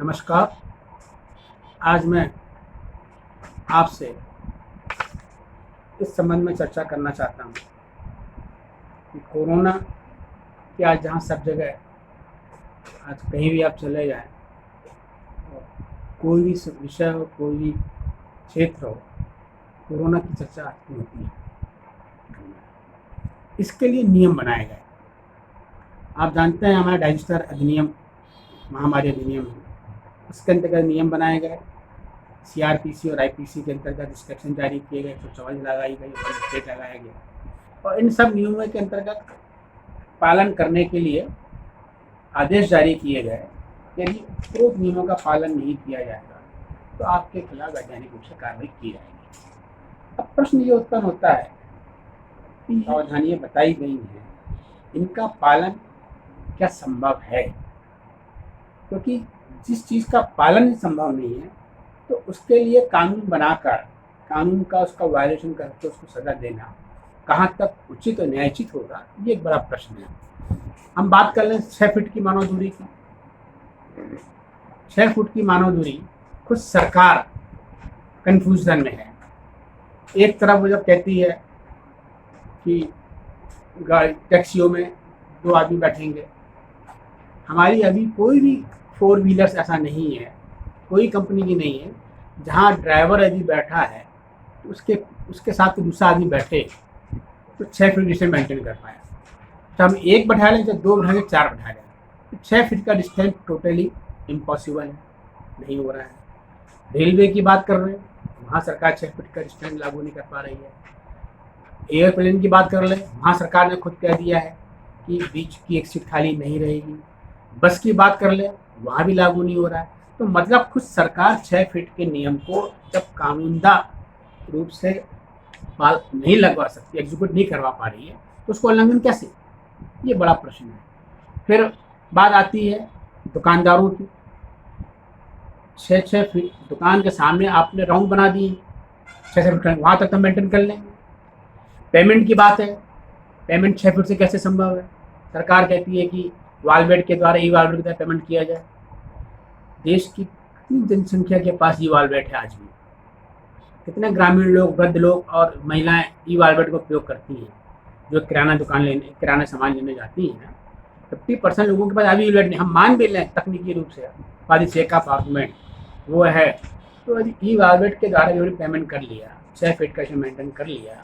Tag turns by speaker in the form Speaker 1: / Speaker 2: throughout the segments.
Speaker 1: नमस्कार। आज मैं आपसे इस संबंध में चर्चा करना चाहता हूँ कि कोरोना की आज जहाँ सब जगह, आज कहीं भी आप चले जाएं, कोई भी विषय हो, कोई भी क्षेत्र हो, कोरोना की चर्चा आती होती है। इसके लिए नियम बनाए गए। आप जानते हैं हमारा डाइजेस्टर अधिनियम, महामारी अधिनियम है, उसके अंतर्गत नियम बनाए गए। सीआरपीसी और आईपीसी के अंतर्गत इंस्ट्रक्शन जारी किए गए, 144 लगाई गई, स्टेट लगाया गया और इन सब नियमों के अंतर्गत पालन करने के लिए आदेश जारी किए गए। यदि उपरोक्त नियमों का पालन नहीं किया जाएगा तो आपके खिलाफ वैधानिक रूप से कार्रवाई की जाएगी। अब प्रश्न ये उत्पन्न होता है कि सावधानियाँ बताई गई हैं, इनका पालन क्या संभव है? क्योंकि जिस चीज़ का पालन संभव नहीं है तो उसके लिए कानून बनाकर, कानून का उसका वायलेशन करके उसको सजा देना कहाँ तक उचित और न्यायोचित होगा, ये एक बड़ा प्रश्न है। हम बात कर लें 6 फीट की मानव दूरी की। 6 फुट की मानव दूरी खुद सरकार कन्फ्यूजन में है। एक तरफ वो जब कहती है कि गाड़ी टैक्सियों में 2 आदमी बैठेंगे, हमारी अभी कोई भी 4 व्हीलर्स ऐसा नहीं है, कोई कंपनी की नहीं है जहाँ ड्राइवर यदि बैठा है तो उसके साथ दूसरा आदमी बैठे तो 6 फीट डिस्टेंस मेंटेन कर पाए। तो हम 1 बैठा लें, जब 2 बैठा लें, 4 बैठा लें, तो 6 फीट का डिस्टेंस टोटली इम्पॉसिबल है, नहीं हो रहा है। रेलवे की बात कर रहे हैं, वहाँ सरकार 6 फीट का डिस्टेंस लागू नहीं कर पा रही है। एयरप्लेन की बात कर लें, वहाँ सरकार ने खुद कह दिया है कि बीच की एक सीट खाली नहीं रहेगी। बस की बात कर ले, वहाँ भी लागू नहीं हो रहा है। तो मतलब खुद सरकार 6 फीट के नियम को जब कानूनदा रूप से पाल नहीं लगवा सकती, एग्जीक्यूट नहीं करवा पा रही है, तो उसको उल्लंघन कैसे? ये बड़ा प्रश्न है। फिर बात आती है दुकानदारों की। 6 फीट दुकान के सामने आपने राउंड बना दिए, 6 फीट वहाँ तक तो मेंटेन कर लेंगे। पेमेंट की बात है, पेमेंट 6 फीट से कैसे संभव है? सरकार कहती है कि वॉलवेट के द्वारा, ई वॉलवेट के द्वारा पेमेंट किया जाए। देश की कितनी जनसंख्या के पास ई वॉलवेट है आज भी? कितने ग्रामीण लोग, वृद्ध लोग और महिलाएं ई वॉलवेट का उपयोग करती हैं? जो किराना सामान लेने जाती हैं, 50% लोगों के पास अभी वॉलवेट नहीं। हम मान भी लें तकनीकी रूप से वादी सेका अपार्टमेंट वो है, तो यदि ई वॉलवेट के द्वारा जो पेमेंट कर लिया, 6 फीट का मेंटेन कर लिया।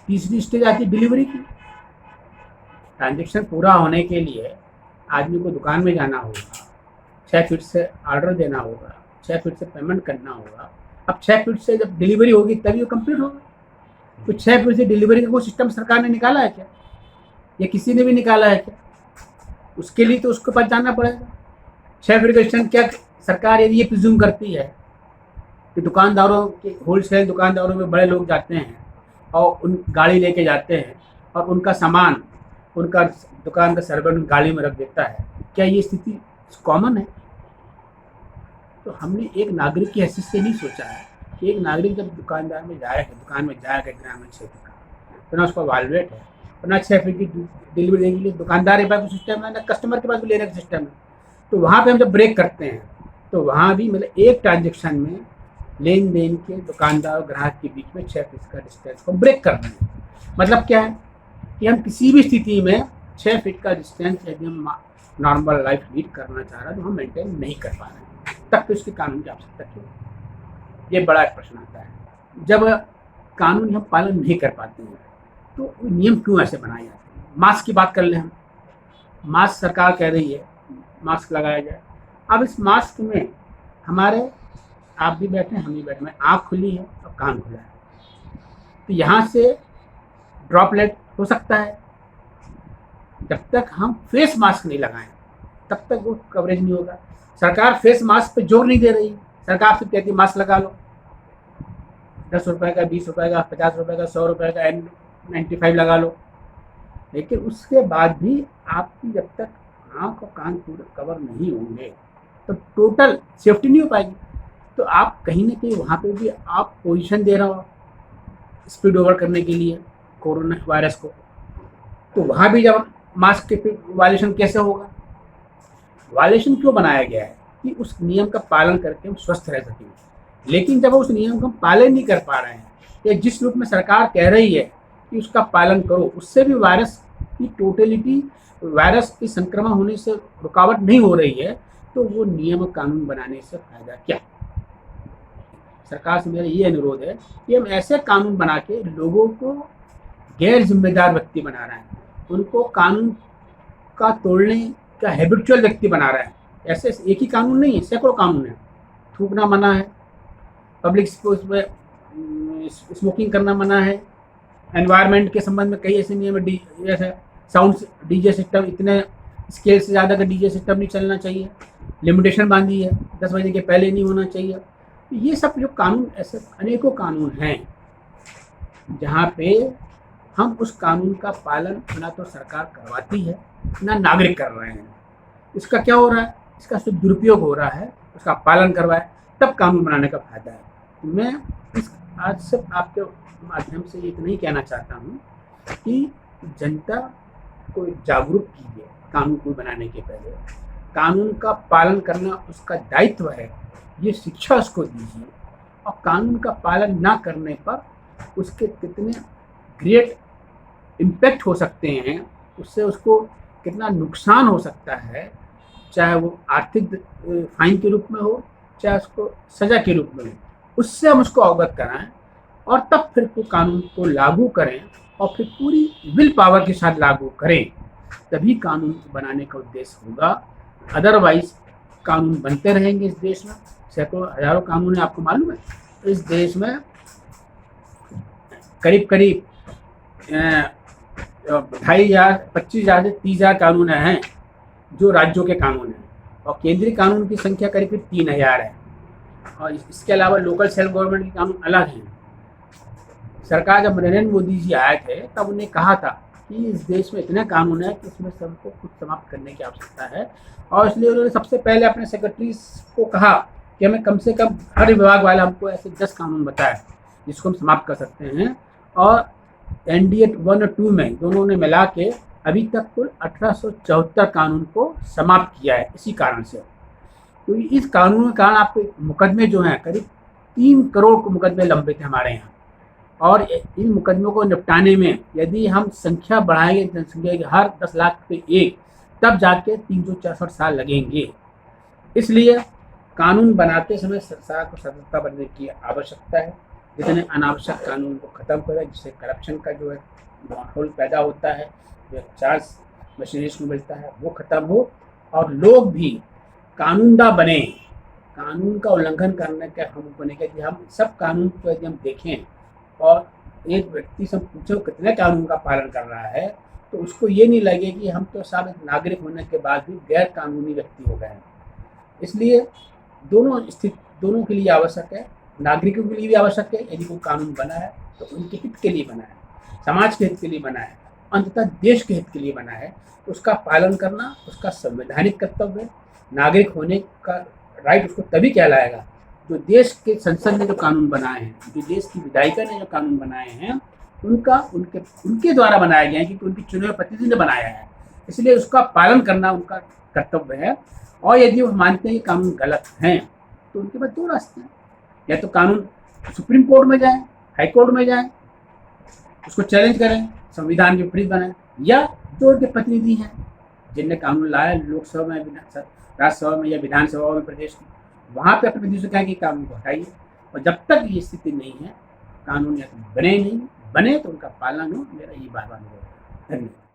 Speaker 1: तीसरी स्टेज आती है डिलीवरी की। ट्रांजेक्शन पूरा होने के लिए आदमी को दुकान में जाना होगा, 6 फीट से ऑर्डर देना होगा, 6 फीट से पेमेंट करना होगा। अब 6 फीट से जब डिलीवरी होगी तभी वो कंप्लीट होगा। तो 6 फीट से डिलीवरी का कोई सिस्टम सरकार ने निकाला है क्या, या किसी ने भी निकाला है क्या? उसके लिए तो उसको पास जाना पड़ेगा। 6 फीट का सिस्टम क्या सरकार यदि ये प्रिज्यूम करती है कि दुकानदारों के, होलसेल दुकानदारों में बड़े लोग जाते हैं और उन गाड़ी लेके जाते हैं और उनका सामान उनका दुकान का सर्वेंट गाड़ी में रख देता है, क्या ये स्थिति कॉमन है? तो हमने एक नागरिक की हैसियत से नहीं सोचा है कि एक नागरिक जब दुकान में जाएगा ग्रामीण क्षेत्र का, तो ना उसका वॉलवेट है और ना 6 फीट की डिलीवरी देने के लिए दुकानदार के पास भी सिस्टम है, ना कस्टमर के पास भी लेने का सिस्टम है। तो वहाँ पे हम जब ब्रेक करते हैं तो वहाँ भी मतलब एक ट्रांजेक्शन में लेन देन के दुकानदार और ग्राहक के बीच में 6 फीट का डिस्टेंस को ब्रेक कर रहे हैं। मतलब क्या है कि हम किसी भी स्थिति में 6 फीट का डिस्टेंस यदि हम नॉर्मल लाइफ लीड करना चाह रहे हैं तो हम मेंटेन नहीं कर पा रहे हैं, तब तो इसके कानून की आवश्यकता क्यों? ये बड़ा एक प्रश्न आता है। जब कानून हम पालन नहीं कर पाते हैं तो नियम क्यों ऐसे बनाए जाते हैं? मास्क की बात कर लें हम, मास्क सरकार कह रही है मास्क लगाया जाए। अब इस मास्क में हमारे, आप भी बैठे हैं, हम भी बैठे हैं, आँख खुली है और कान खुला है, तो यहाँ से ड्रॉपलेट हो सकता है। जब तक हम फेस मास्क नहीं लगाएं तब तक वो कवरेज नहीं होगा। सरकार फेस मास्क पे जोर नहीं दे रही, सरकार सिर्फ कहती है मास्क लगा लो, 10 रुपये का, 20 रुपये का, 50 रुपये का, 100 रुपये का N95 लगा लो। लेकिन उसके बाद भी आपकी जब तक आँख और कान पूरे कवर नहीं होंगे तो टोटल सेफ्टी नहीं हो पाएगी। तो आप कहीं ना कहीं वहाँ पे भी आप पोजीशन दे रहे हो स्पीड ओवर करने के लिए कोरोना वायरस को, तो वहाँ भी जब मास्क के वायलेशन कैसे होगा? वायलेशन क्यों बनाया गया है? कि उस नियम का पालन करके हम स्वस्थ रह सकें। लेकिन जब उस नियम का हम पालन नहीं कर पा रहे हैं, या जिस रूप में सरकार कह रही है कि उसका पालन करो, उससे भी वायरस की टोटलिटी, वायरस के संक्रमण होने से रुकावट नहीं हो रही है, तो वो नियम कानून बनाने से फायदा क्या। सरकार से मेरा ये अनुरोध है कि हम ऐसे कानून बना के लोगों को गैर जिम्मेदार व्यक्ति बना रहे हैं, उनको कानून का तोड़ने का हैबिचुअल व्यक्ति बना रहे हैं। ऐसे एक ही कानून नहीं है, सैकड़ों कानून है। थूकना मना है, पब्लिक स्पेस में स्मोकिंग करना मना है, एनवायरनमेंट के संबंध में कई ऐसे नियम है, जैसे साउंड डीजे सिस्टम, इतने स्केल से ज़्यादा का डीजे सिस्टम नहीं चलना चाहिए, लिमिटेशन बांधी है, 10 बजे के पहले नहीं होना चाहिए। ये सब जो कानून, ऐसे अनेकों कानून हैं जहाँ पे हम उस कानून का पालन ना तो सरकार करवाती है, ना नागरिक कर रहे हैं। इसका क्या हो रहा है, इसका सिर्फ दुरुपयोग हो रहा है। उसका पालन करवाए तब कानून बनाने का फायदा है। मैं इस आज सिर्फ आपके माध्यम से ये नहीं कहना चाहता हूँ कि जनता को जागरूक कीजिए कानून को बनाने के पहले। कानून का पालन करना उसका दायित्व है, ये शिक्षा उसको दीजिए। और कानून का पालन ना करने पर उसके कितने ग्रेट इम्पैक्ट हो सकते हैं, उससे उसको कितना नुकसान हो सकता है, चाहे वो आर्थिक फाइन के रूप में हो, चाहे उसको सज़ा के रूप में हो, उससे हम उसको अवगत कराएं और तब फिर को कानून को लागू करें और फिर पूरी विल पावर के साथ लागू करें, तभी कानून बनाने का उद्देश्य होगा। अदरवाइज कानून बनते रहेंगे इस देश में, सैकड़ों हजारों कानून है। आपको मालूम है इस देश में करीब 2,500, 25,000 से 30,000 कानून हैं जो राज्यों के कानून हैं, और केंद्रीय कानून की संख्या करीब 3,000 है। और इसके अलावा लोकल सेल्फ गवर्नमेंट के कानून अलग हैं। सरकार जब नरेंद्र मोदी जी आए थे तब उन्हें कहा था कि इस देश में इतने कानून है कि इसमें सबको खुद समाप्त करने की आवश्यकता है, और इसलिए उन्होंने सबसे पहले अपने सेक्रेटरी को कहा कि हमें कम से कम हर विभाग वाला हमको ऐसे 10 कानून बताए जिसको हम समाप्त कर सकते हैं। और NDA 1 और 2 में दोनों ने मिला के अभी तक कुल 1874 कानून को समाप्त किया है। इसी कारण से, क्योंकि इस कानून के कारण आपके मुकदमे जो हैं, करीब 3 करोड़ मुकदमे लंबित हैं हमारे यहाँ, और इन मुकदमों को निपटाने में यदि हम संख्या बढ़ाएंगे, जनसंख्या की हर 10 लाख पे एक, तब जाके 364 साल लगेंगे। इसलिए कानून बनाते समय सरकार को सतर्कता बरतने की आवश्यकता है। जितने अनावश्यक कानून को ख़त्म करें, जिससे करप्शन का जो है माहौल पैदा होता है, जो चार्ज मशीनरीज को मिलता है, वो ख़त्म हो, और लोग भी कानूनदा बने। कानून का उल्लंघन करने का हम बने कि हम सब कानून को यदि हम देखें और एक व्यक्ति से पूछे कितने कानून का पालन कर रहा है, तो उसको ये नहीं लगे कि हम तो सब एक नागरिक होने के बाद भी गैर कानूनी व्यक्ति हो गए हैं। इसलिए दोनों के लिए आवश्यक है, नागरिकों के लिए भी आवश्यक है। यदि कोई कानून बना है तो उनके हित के लिए बना है, समाज के हित के लिए बना है, अंततः देश के हित के लिए बना है, तो उसका पालन करना उसका संवैधानिक कर्तव्य है। नागरिक होने का राइट उसको तभी कहलाएगा जो देश के संसद ने जो कानून बनाए हैं, जो देश की विधायिका ने जो कानून बनाए हैं, उनके द्वारा बनाया गया है, क्योंकि उनके चुने हुए प्रतिनिधि ने बनाया है। इसलिए उसका पालन करना उनका कर्तव्य है। और यदि वो मानते हैं कि कानून गलत हैं, तो उनके पास 2 रास्ते हैं। या तो कानून सुप्रीम कोर्ट में जाएं, हाई कोर्ट में जाएं, उसको चैलेंज करें, संविधान के विपरीत बनाएं, या जो उनके प्रतिनिधि हैं जिनने कानून लाया लोकसभा में, राज्यसभा में या विधानसभा में, प्रदेश में, वहाँ पे अपने प्रतिनिधि से कहें कि कानून को हटाइए। और जब तक ये स्थिति नहीं है, कानून या तो बने तो उनका पालन हो। मेरा ये बार बार अनुरोध है। धन्यवाद।